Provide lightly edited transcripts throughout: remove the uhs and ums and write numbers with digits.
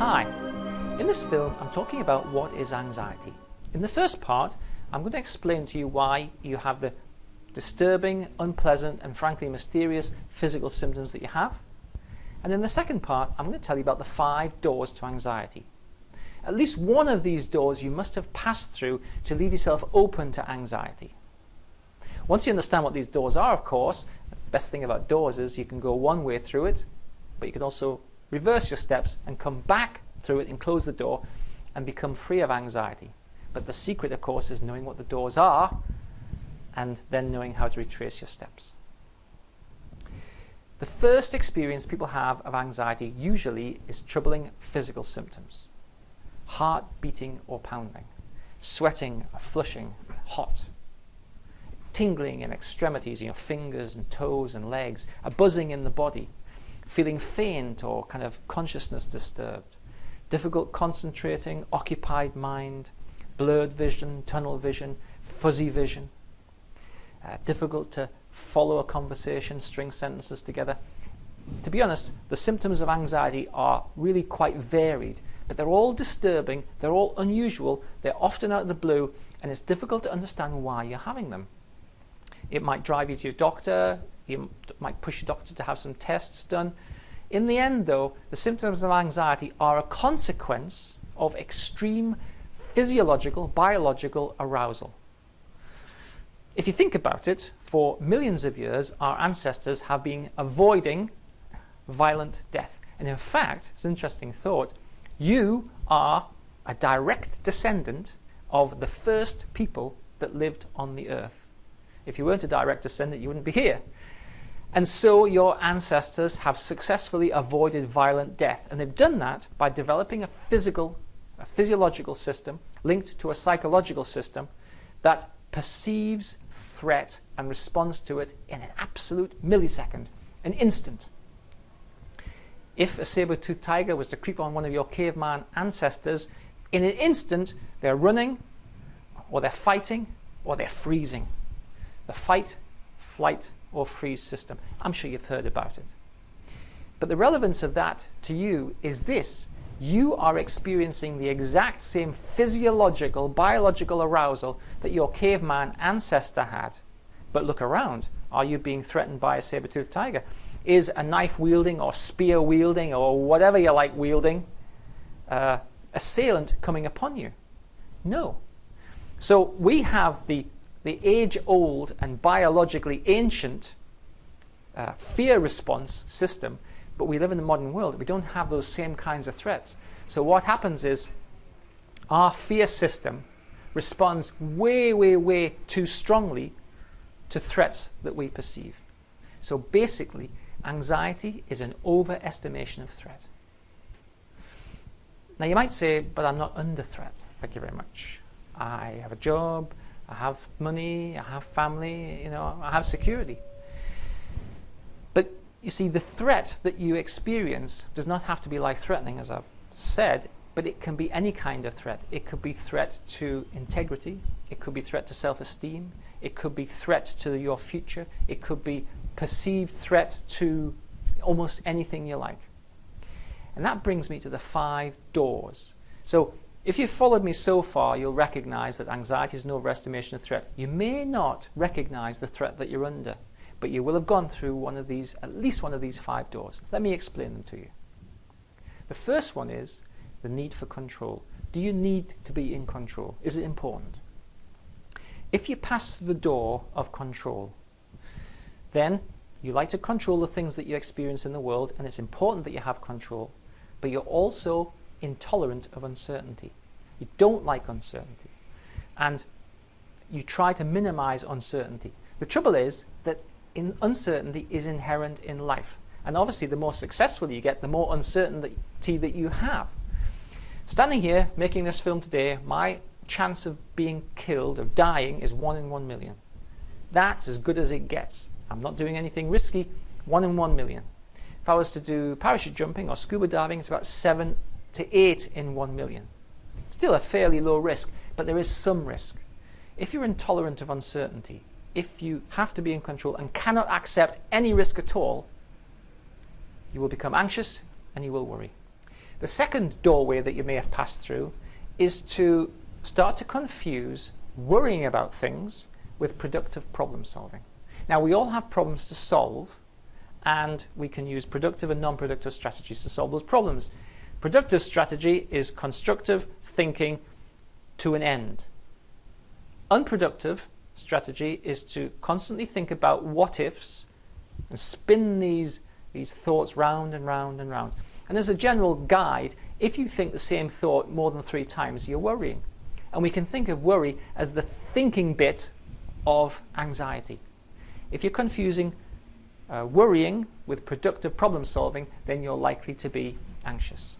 Hi, in this film I'm talking about what is anxiety. In the first part I'm going to explain to you why you have the disturbing, unpleasant and frankly mysterious physical symptoms that you have. And in the second part I'm going to tell you about the 5 doors to anxiety. At least one of these doors you must have passed through to leave yourself open to anxiety. Once you understand what these doors are, of course, the best thing about doors is you can go one way through it, but you can also reverse your steps and come back through it and close the door and become free of anxiety. But the secret, of course, is knowing what the doors are and then knowing how to retrace your steps. The first experience people have of anxiety usually is troubling physical symptoms. Heart beating or pounding, sweating or flushing, hot, tingling in extremities in your fingers and toes and legs, a buzzing in the body, feeling faint or kind of consciousness disturbed, difficult concentrating, occupied mind, blurred vision, tunnel vision, fuzzy vision, difficult to follow a conversation, string sentences together. To be honest, the symptoms of anxiety are really quite varied, but they're all disturbing, they're all unusual, they're often out of the blue, and it's difficult to understand why you're having them. It might drive you to your doctor, you might push your doctor to have some tests done. In the end, though, the symptoms of anxiety are a consequence of extreme physiological, biological arousal. If you think about it, for millions of years, our ancestors have been avoiding violent death. And in fact, it's an interesting thought, you are a direct descendant of the first people that lived on the earth. If you weren't a direct descendant, you wouldn't be here. And so your ancestors have successfully avoided violent death. And they've done that by developing a physiological system linked to a psychological system that perceives threat and responds to it in an absolute millisecond, an instant. If a saber-toothed tiger was to creep on one of your caveman ancestors, in an instant they're running, or they're fighting, or they're freezing. The fight, flight, or freeze system. I'm sure you've heard about it. But the relevance of that to you is this. You are experiencing the exact same physiological, biological arousal that your caveman ancestor had. But look around. Are you being threatened by a saber-toothed tiger? Is a knife-wielding or spear-wielding or whatever you like wielding assailant coming upon you? No. So we have the age-old and biologically ancient fear response system, but we live in the modern world. We don't have those same kinds of threats. So what happens is our fear system responds way, way, way too strongly to threats that we perceive. So basically, anxiety is an overestimation of threat. Now you might say, but I'm not under threat. Thank you very much. I have a job, I have money, I have family, I have security. But you see, the threat that you experience does not have to be life-threatening, as I've said, but it can be any kind of threat. It could be threat to integrity, it could be threat to self-esteem, it could be threat to your future, it could be perceived threat to almost anything you like. And that brings me to the 5 doors. So if you've followed me so far, you'll recognize that anxiety is an overestimation of threat. You may not recognize the threat that you're under, but you will have gone through one of these, at least one of these 5 doors. Let me explain them to you. The first one is the need for control. Do you need to be in control? Is it important? If you pass through the door of control, then you like to control the things that you experience in the world, and it's important that you have control, but you're also intolerant of uncertainty. You don't like uncertainty, and you try to minimize uncertainty. The trouble is that uncertainty is inherent in life, and obviously the more successful you get, the more uncertainty that you have. Standing here making this film today, my chance of being killed, of dying, is 1 in 1 million. That's as good as it gets. I'm not doing anything risky. 1 in 1 million. If I was to do parachute jumping or scuba diving, it's about 7 to 8 in 1 million. Still a fairly low risk, but there is some risk. If you're intolerant of uncertainty, if you have to be in control and cannot accept any risk at all, you will become anxious and you will worry. The second doorway that you may have passed through is to start to confuse worrying about things with productive problem solving. Now, we all have problems to solve, and we can use productive and non-productive strategies to solve those problems. Productive strategy is constructive thinking to an end. Unproductive strategy is to constantly think about what ifs and spin these thoughts round and round and round. And as a general guide, if you think the same thought more than 3 times, you're worrying. And we can think of worry as the thinking bit of anxiety. If you're confusing worrying with productive problem solving, then you're likely to be anxious.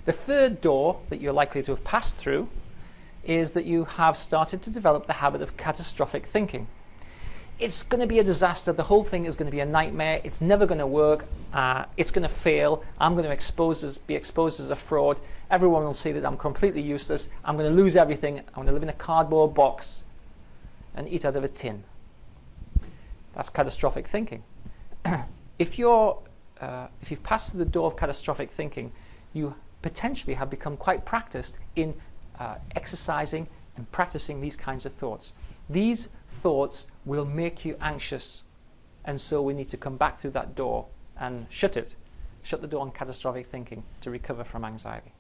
The third door that you're likely to have passed through is that you have started to develop the habit of catastrophic thinking. It's going to be a disaster. The whole thing is going to be a nightmare. It's never going to work. It's going to fail. I'm going to be exposed as a fraud. Everyone will see that I'm completely useless. I'm going to lose everything. I'm going to live in a cardboard box and eat out of a tin. That's catastrophic thinking. If you've passed through the door of catastrophic thinking, you potentially have become quite practiced in exercising and practicing these kinds of thoughts. These thoughts will make you anxious, and so we need to come back through that door and shut the door on catastrophic thinking to recover from anxiety.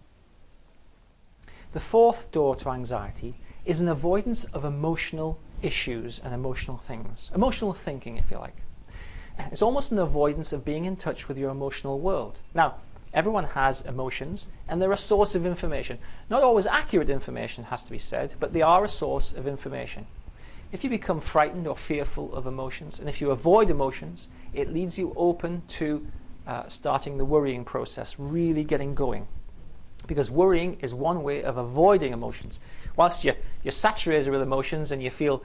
The fourth door to anxiety is an avoidance of emotional issues and emotional things. Emotional thinking, if you like. It's almost an avoidance of being in touch with your emotional world. Now, everyone has emotions, and they're a source of information. Not always accurate information, has to be said, but they are a source of information. If you become frightened or fearful of emotions, and if you avoid emotions, it leaves you open to starting the worrying process, really getting going. Because worrying is one way of avoiding emotions. Whilst you're saturated with emotions and you feel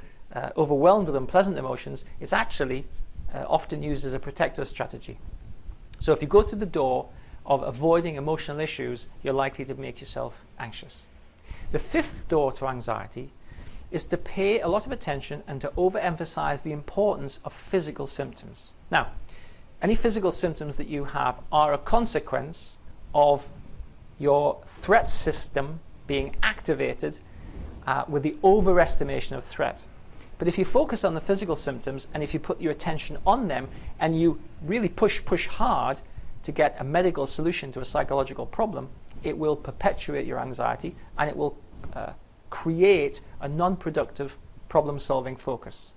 overwhelmed with unpleasant emotions, it's actually often used as a protective strategy. So if you go through the door of avoiding emotional issues, you're likely to make yourself anxious. The fifth door to anxiety is to pay a lot of attention and to overemphasize the importance of physical symptoms. Now, any physical symptoms that you have are a consequence of your threat system being activated with the overestimation of threat. But if you focus on the physical symptoms, and if you put your attention on them, and you really push hard to get a medical solution to a psychological problem, it will perpetuate your anxiety, and it will create a non-productive problem-solving focus.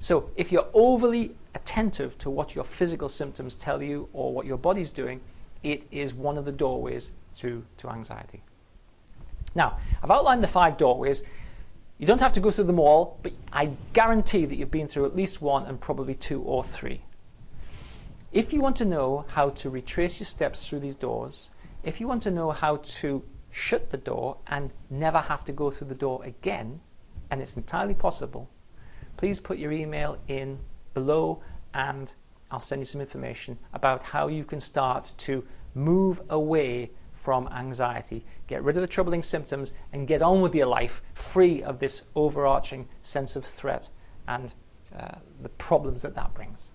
So if you're overly attentive to what your physical symptoms tell you or what your body's doing, it is one of the doorways to anxiety. Now, I've outlined the 5 doorways. You don't have to go through them all, but I guarantee that you've been through at least one and probably 2 or 3. If you want to know how to retrace your steps through these doors, if you want to know how to shut the door and never have to go through the door again, and it's entirely possible, please put your email in below and I'll send you some information about how you can start to move away from anxiety, get rid of the troubling symptoms and get on with your life free of this overarching sense of threat and the problems that brings.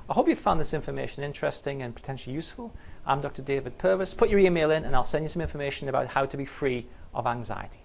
I hope you found this information interesting and potentially useful. I'm Dr. David Purves. Put your email in and I'll send you some information about how to be free of anxiety.